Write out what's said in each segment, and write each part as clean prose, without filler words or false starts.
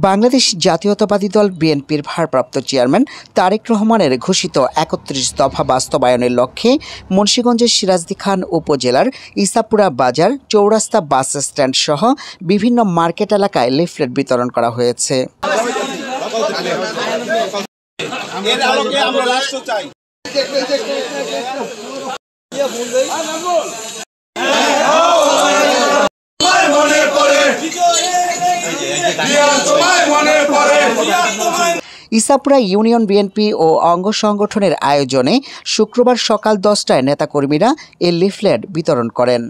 বাংলাদেশ জাতীয়তাবাদী দল বিএনপির ভারপ্রাপ্ত চেয়ারম্যান তারেক রহমানের ঘোষিত ৩১ দফা বাস্তবায়নের লক্ষ্যে মুন্সিগঞ্জের সিরাজদি খান উপজেলার ইসাপুরা বাজার, চৌরাস্তা বাস স্ট্যান্ড সহ বিভিন্ন মার্কেট এলাকায় লিফলেট বিতরণ করা হয়েছে। ইসাপুরা ইউনিয়ন বিএনপি ও অঙ্গ সংগঠনের আয়োজনে শুক্রবার সকাল 10টায় নেতাকর্মীরা এই লিফলেট বিতরণ করেন।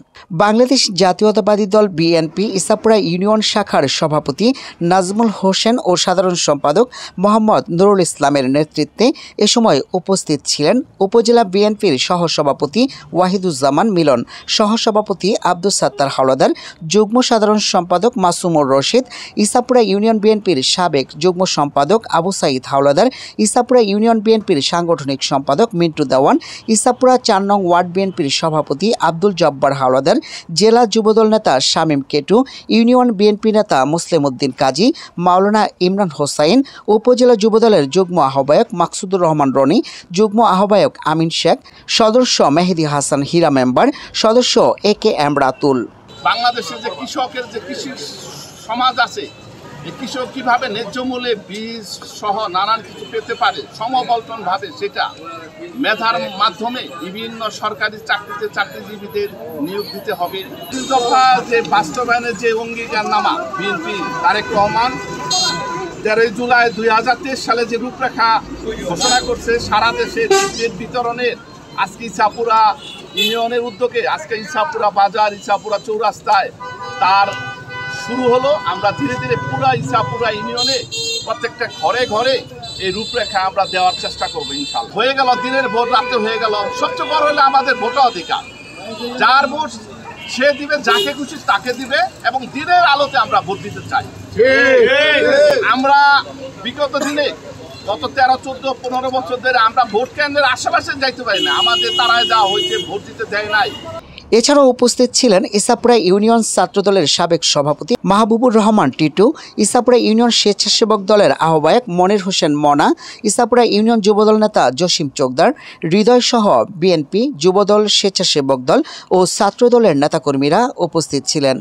বাংলাদেশ জাতীয়তাবাদী দল বিএনপি ইসাপুরা ইউনিয়ন শাখার সভাপতি নাজমুল হোসেন ও সাধারণ সম্পাদক মোহাম্মদ নুরুল ইসলামের নেতৃত্বে এ সময় উপস্থিত ছিলেন উপজেলা বিএনপির সহসভাপতি ওয়াহিদুজ্জামান মিলন, সহসভাপতি আব্দুস সাত্তার হাওলাদার, যুগ্ম সাধারণ সম্পাদক মাসুমুর রশিদ, ইসাপুরা ইউনিয়ন বিএনপির সাবেক যুগ্ম সম্পাদক আবু সাইদ হাওলাদার, ইসাপুরা ইউনিয়ন বিএনপির সাংগঠনিক সম্পাদক মিন্টু দেওয়ান, ইসাপুরা ৪ নং ওয়ার্ড বিএনপির সভাপতি আব্দুল জব্বার হাওলাদার, জেলা যুবদল নেতা শামীম কেটু, ইউনিয়ন বিএনপি নেতা মুসলিম উদ্দিন কাজী, মাওলানা ইমরান হোসাইন, উপজেলা যুবদলের যুগ্ম আহ্বায়ক মাকসুদুর রহমান রনি, যুগ্ম আহ্বায়ক আমিন শেখ, সদস্য মেহেদি হাসান হীরা মেম্বার, সদস্য AKM রাতুল। বাংলাদেশের যে কৃষকের যে কৃষি সমাজ আছে, এই কৃষক কিভাবে ন্যায্য মূল্যে বীজ সহ নানান কিছু পেতে পারে সমবলটন ভাবে, সেটা মেধার মাধ্যমে বিভিন্ন সরকারি চাকরিজীবীদের নিয়োগ দিতে হবে। দফা যে বাস্তবায়নের যে অঙ্গীকারনামা বিএনপি তারেক রহমান 13 জুলাই 2023 সালে যে রূপরেখা ঘোষণা করছে সারা দেশে লিফলেট বিতরণের, আজকে ইসাপুরা ইউনিয়নের উদ্যোগে আজকে ইসাপুরা বাজার, ইসাপুরা চৌরাস্তায় তার শুরু হলো। আমরা ধীরে ধীরে পুরা ইসাপুরা ইউনিয়নে প্রত্যেকটা ঘরে ঘরে এই রূপরেখা আমরা দেওয়ার চেষ্টা করবো ইনশাআল্লাহ। হয়ে গেল দিনের ভোট, রাতে হয়ে গেল, সবচেয়ে বড় হলে আমাদের ভোটাধিকার। যার ভোট সে দিবে, যাকে খুশি তাকে দিবে, এবং দিনের আলোতে আমরা ভোট দিতে চাই। আমরা বিগত দিনে গত 13, 14, 15 বছর ধরে আমরা ভোট কেন্দ্রের আশেপাশে যাইতে পারি না, আমাদের তারায় যা হয়েছে, ভোট দিতে দেয় নাই। এছাড়াও উপস্থিত ছিলেন ইসাপুরা ইউনিয়ন ছাত্রদলের সাবেক সভাপতি মাহবুবুর রহমান টিটু, ইসাপুরা ইউনিয়ন স্বেচ্ছাসেবক দলের আহ্বায়ক মনির হোসেন মনা, ইসাপুরা ইউনিয়ন যুবদল নেতা জসিম চোকদার, হৃদয় সহ বিএনপি, যুবদল, স্বেচ্ছাসেবক দল ও ছাত্রদলের নেতাকর্মীরা উপস্থিত ছিলেন।